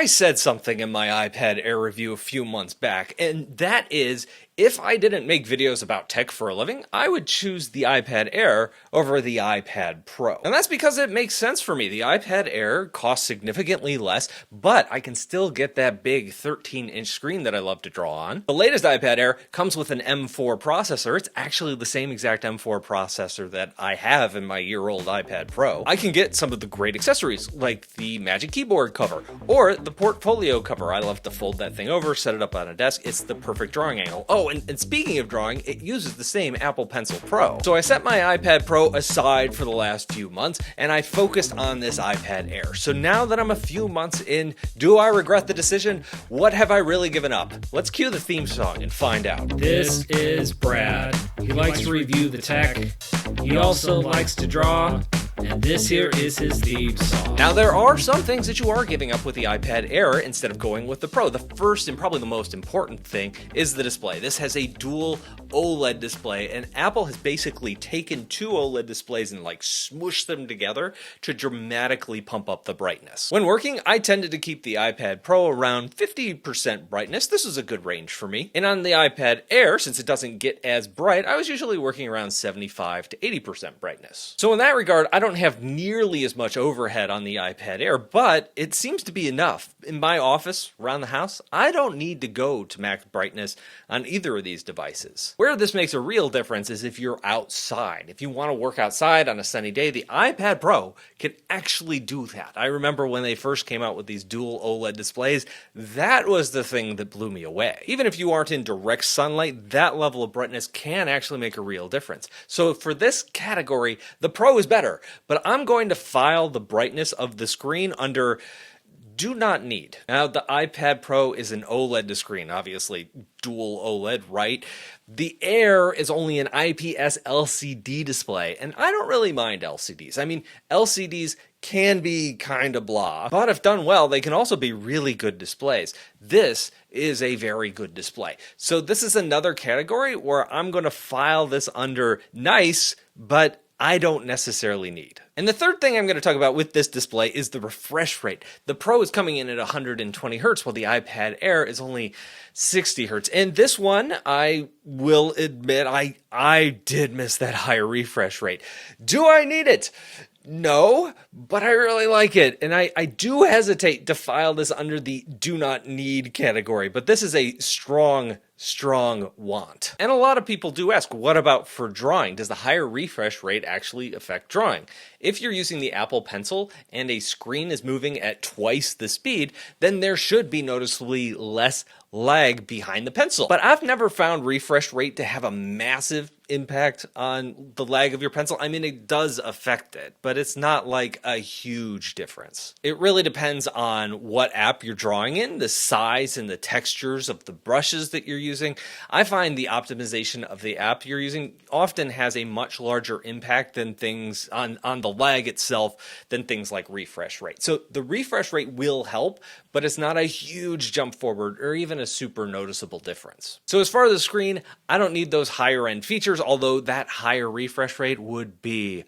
I said something in my iPad Air review a few months back, and that is, if I didn't make videos about tech for a living, I would choose the iPad Air over the iPad Pro. And that's because it makes sense for me. The iPad Air costs significantly less, but I can still get that big 13-inch screen that I love to draw on. The latest iPad Air comes with an M4 processor. It's actually the same exact M4 processor that I have in my year-old iPad Pro. I can get some of the great accessories, like the Magic Keyboard cover, or the Portfolio cover. I love to fold that thing over, set it up on a desk. It's the perfect drawing angle. Oh, and speaking of drawing, it uses the same Apple Pencil Pro. So I set my iPad Pro aside for the last few months, and I focused on this iPad Air. So now that I'm a few months in, do I regret the decision? What have I really given up? Let's cue the theme song and find out. This is Brad. He likes to review the tech. He also likes to draw. And this here is his theme song. Now, there are some things that you are giving up with the iPad Air instead of going with the Pro. The first and probably the most important thing is the display. This has a dual OLED display, and Apple has basically taken two OLED displays and smushed them together to dramatically pump up the brightness. When working, I tended to keep the iPad Pro around 50% brightness. This is a good range for me. And on the iPad Air, since it doesn't get as bright, I was usually working around 75 to 80% brightness. So in that regard, I don't have nearly as much overhead on the iPad Air, but it seems to be enough. In my office, around the house, I don't need to go to max brightness on either of these devices. Where this makes a real difference is if you're outside. If you want to work outside on a sunny day, the iPad Pro can actually do that. I remember when they first came out with these dual OLED displays, that was the thing that blew me away. Even if you aren't in direct sunlight, that level of brightness can actually make a real difference. So for this category, the Pro is better, but I'm going to file the brightness of the screen under do not need. Now, the iPad Pro is an OLED screen, obviously dual OLED, right? The Air is only an IPS LCD display, and I don't really mind LCDs. I mean, LCDs can be kind of blah, but if done well, they can also be really good displays. This is a very good display. So this is another category where I'm going to file this under nice, but I don't necessarily need. And the third thing I'm going to talk about with this display is the refresh rate. The Pro is coming in at 120 Hertz, while the iPad Air is only 60 Hertz. And this one, I will admit, I did miss that higher refresh rate. Do I need it? No, but I really like it, and I do hesitate to file this under the do not need category, but this is a strong want. And a lot of people do ask, what about for drawing? Does the higher refresh rate actually affect drawing? If you're using the Apple Pencil and a screen is moving at twice the speed, then there should be noticeably less lag behind the pencil. But I've never found refresh rate to have a massive impact on the lag of your pencil. I mean, it does affect it, but it's not like a huge difference. It really depends on what app you're drawing in, the size and the textures of the brushes that you're using. I find the optimization of the app you're using often has a much larger impact than things on the lag itself than things like refresh rate. So the refresh rate will help, but it's not a huge jump forward or even a super noticeable difference. So as far as the screen, I don't need those higher end features, although that higher refresh rate would be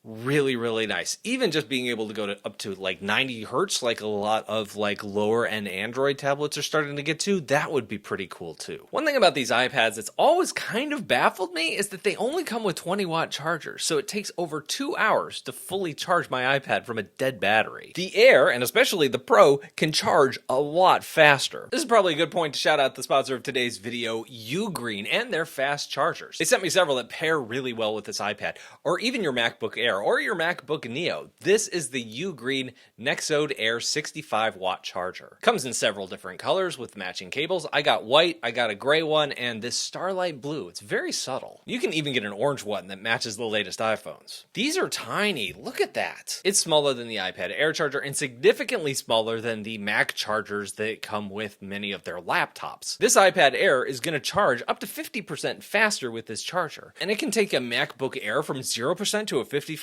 really nice. Even just being able to go up to 90 Hertz, like a lot of lower end Android tablets are starting to get to, that would be pretty cool too. One thing about these iPads that's always kind of baffled me is that they only come with 20-watt chargers, so it takes over 2 hours to fully charge my iPad from a dead battery. The Air, and especially the Pro, can charge a lot faster. This is probably a good point to shout out the sponsor of today's video, Ugreen, and their fast chargers. They sent me several that pair really well with this iPad, or even your MacBook Air, or your MacBook Neo. This is the Ugreen Nexode Air 65-watt charger. Comes in several different colors with matching cables. I got white, I got a gray one, and this starlight blue. It's very subtle. You can even get an orange one that matches the latest iPhones. These are tiny. Look at that. It's smaller than the iPad Air charger and significantly smaller than the Mac chargers that come with many of their laptops. This iPad Air is going to charge up to 50% faster with this charger, and it can take a MacBook Air from 0% to a 55%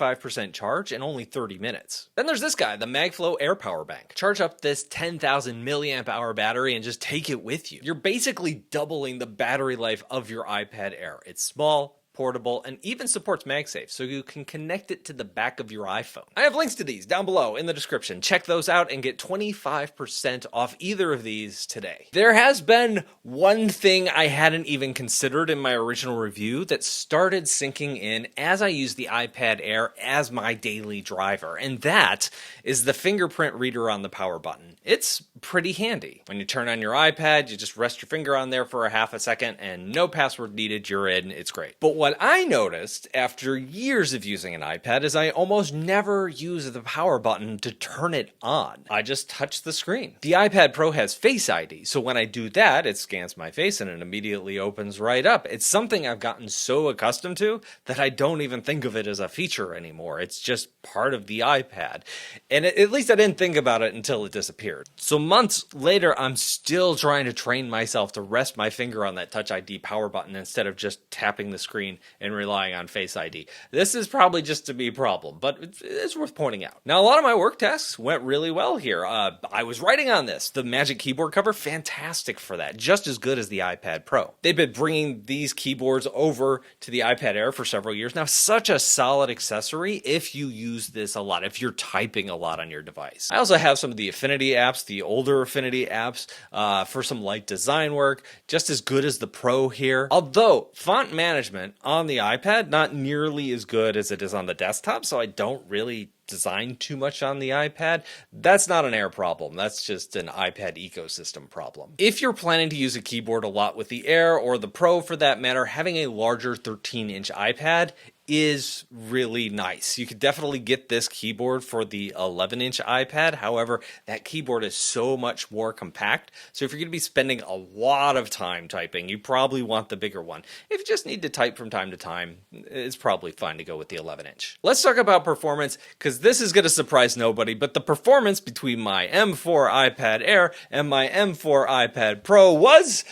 charge in only 30 minutes. Then there's this guy, the MagFlow Air Power Bank. Charge up this 10,000 milliamp hour battery and just take it with you. You're basically doubling the battery life of your iPad Air. It's small, portable, and even supports MagSafe, so you can connect it to the back of your iPhone. I have links to these down below in the description. Check those out and get 25% off either of these today. There has been one thing I hadn't even considered in my original review that started sinking in as I use the iPad Air as my daily driver, and that is the fingerprint reader on the power button. It's pretty handy. When you turn on your iPad, you just rest your finger on there for a half a second and no password needed, you're in, it's great. But what I noticed after years of using an iPad is I almost never use the power button to turn it on. I just touch the screen. The iPad Pro has Face ID, so when I do that, it scans my face and it immediately opens right up. It's something I've gotten so accustomed to that I don't even think of it as a feature anymore. It's just part of the iPad. And at least I didn't think about it until it disappeared. So months later, I'm still trying to train myself to rest my finger on that Touch ID power button instead of just tapping the screen and relying on Face ID. This is probably just a me problem, but it's worth pointing out. Now, a lot of my work tasks went really well here. I was writing on this. The Magic Keyboard cover, fantastic for that. Just as good as the iPad Pro. They've been bringing these keyboards over to the iPad Air for several years now. Such a solid accessory if you use this a lot, if you're typing a lot on your device. I also have some of the Affinity apps, the older Affinity apps for some light design work, just as good as the Pro here. Although font management on the iPad, not nearly as good as it is on the desktop, so I don't really design too much on the iPad. That's not an Air problem. That's just an iPad ecosystem problem. If you're planning to use a keyboard a lot with the Air or the Pro for that matter, having a larger 13-inch iPad is really nice. You could definitely get this keyboard for the 11-inch iPad. However, that keyboard is so much more compact. So if you're going to be spending a lot of time typing, you probably want the bigger one. If you just need to type from time to time, it's probably fine to go with the 11-inch. Let's talk about performance, because this is going to surprise nobody, but the performance between my M4 iPad Air and my M4 iPad Pro was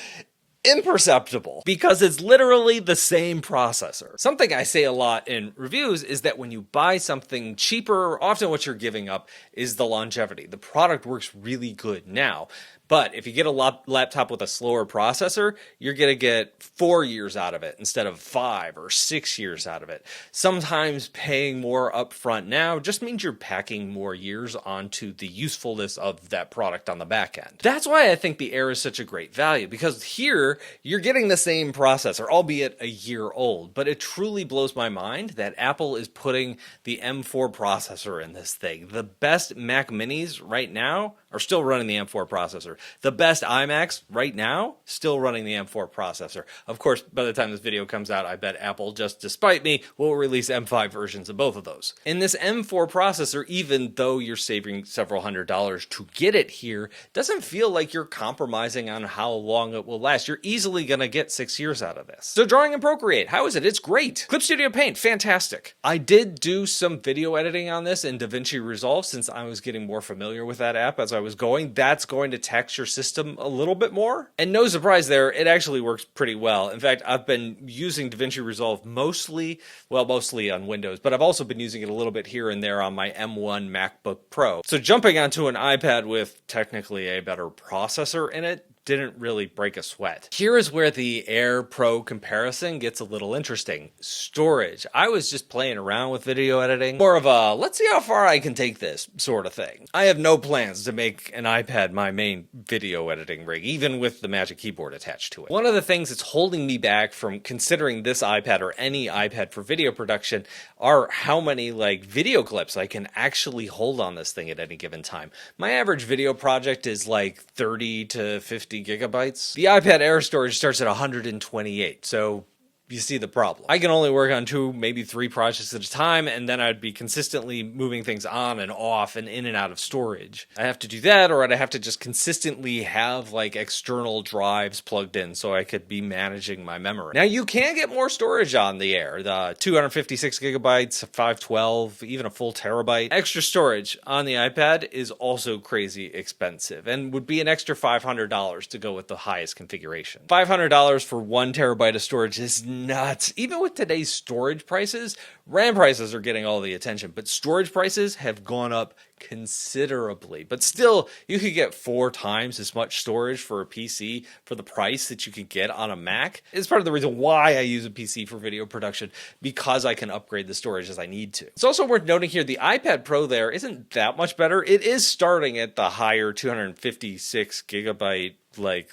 imperceptible, because it's literally the same processor. Something I say a lot in reviews is that when you buy something cheaper, often what you're giving up is the longevity. The product works really good now, but if you get a laptop with a slower processor, you're going to get 4 years out of it instead of 5 or 6 years out of it. Sometimes paying more upfront now just means you're packing more years onto the usefulness of that product on the back end. That's why I think the Air is such a great value, because here you're getting the same processor, albeit a year old, but it truly blows my mind that Apple is putting the M4 processor in this thing. The best Mac Minis right now are still running the M4 processor. The best iMacs right now, still running the M4 processor. Of course, by the time this video comes out, I bet Apple, just to spite me, will release M5 versions of both of those. In this M4 processor, even though you're saving several $100s to get it here, doesn't feel like you're compromising on how long it will last. You're easily going to get 6 years out of this. So drawing in Procreate, how is it? It's great. Clip Studio Paint, fantastic. I did do some video editing on this in DaVinci Resolve since I was getting more familiar with that app as I was going. That's going to tax your system a little bit more. And no surprise there, it actually works pretty well. In fact, I've been using DaVinci Resolve mostly on Windows, but I've also been using it a little bit here and there on my M1 MacBook Pro. So jumping onto an iPad with technically a better processor in it didn't really break a sweat. Here is where the Air Pro comparison gets a little interesting. Storage. I was just playing around with video editing. More of a, let's see how far I can take this sort of thing. I have no plans to make an iPad my main video editing rig, even with the Magic Keyboard attached to it. One of the things that's holding me back from considering this iPad or any iPad for video production are how many video clips I can actually hold on this thing at any given time. My average video project is 30 to 50 gigabytes. The iPad Air storage starts at 128, so you see the problem. I can only work on 2, maybe 3 projects at a time, and then I'd be consistently moving things on and off and in and out of storage. I have to do that, or I'd have to just consistently have external drives plugged in so I could be managing my memory. Now you can get more storage on the Air, the 256 gigabytes, 512, even a full terabyte. Extra storage on the iPad is also crazy expensive and would be an extra $500 to go with the highest configuration. $500 for 1 terabyte of storage is nuts. Even with today's storage prices, RAM prices are getting all the attention, but storage prices have gone up considerably. But still, you could get 4 times as much storage for a PC for the price that you could get on a Mac. It's part of the reason why I use a PC for video production, because I can upgrade the storage as I need to. It's also worth noting here, the iPad Pro there isn't that much better. It is starting at the higher 256 gigabyte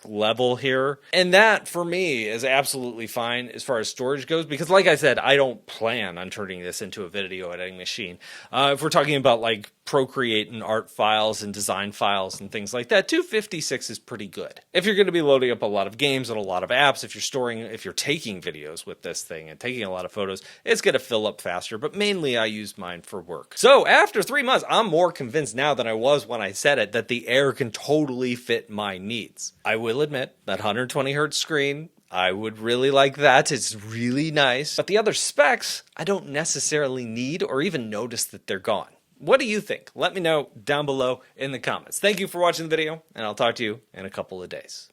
level here, and that for me is absolutely fine as far as storage goes, because like I said, I don't plan on turning this into a video editing machine. If we're talking about like Procreate and art files and design files and things like that, 256 is pretty good. If you're going to be loading up a lot of games and a lot of apps, if you're taking videos with this thing and taking a lot of photos, it's going to fill up faster, but mainly I use mine for work. So after 3 months, I'm more convinced now than I was when I said it that the Air can totally fit my needs. I will admit that 120 hertz screen, I would really like that. It's really nice. But the other specs, I don't necessarily need or even notice that they're gone. What do you think? Let me know down below in the comments. Thank you for watching the video, and I'll talk to you in a couple of days.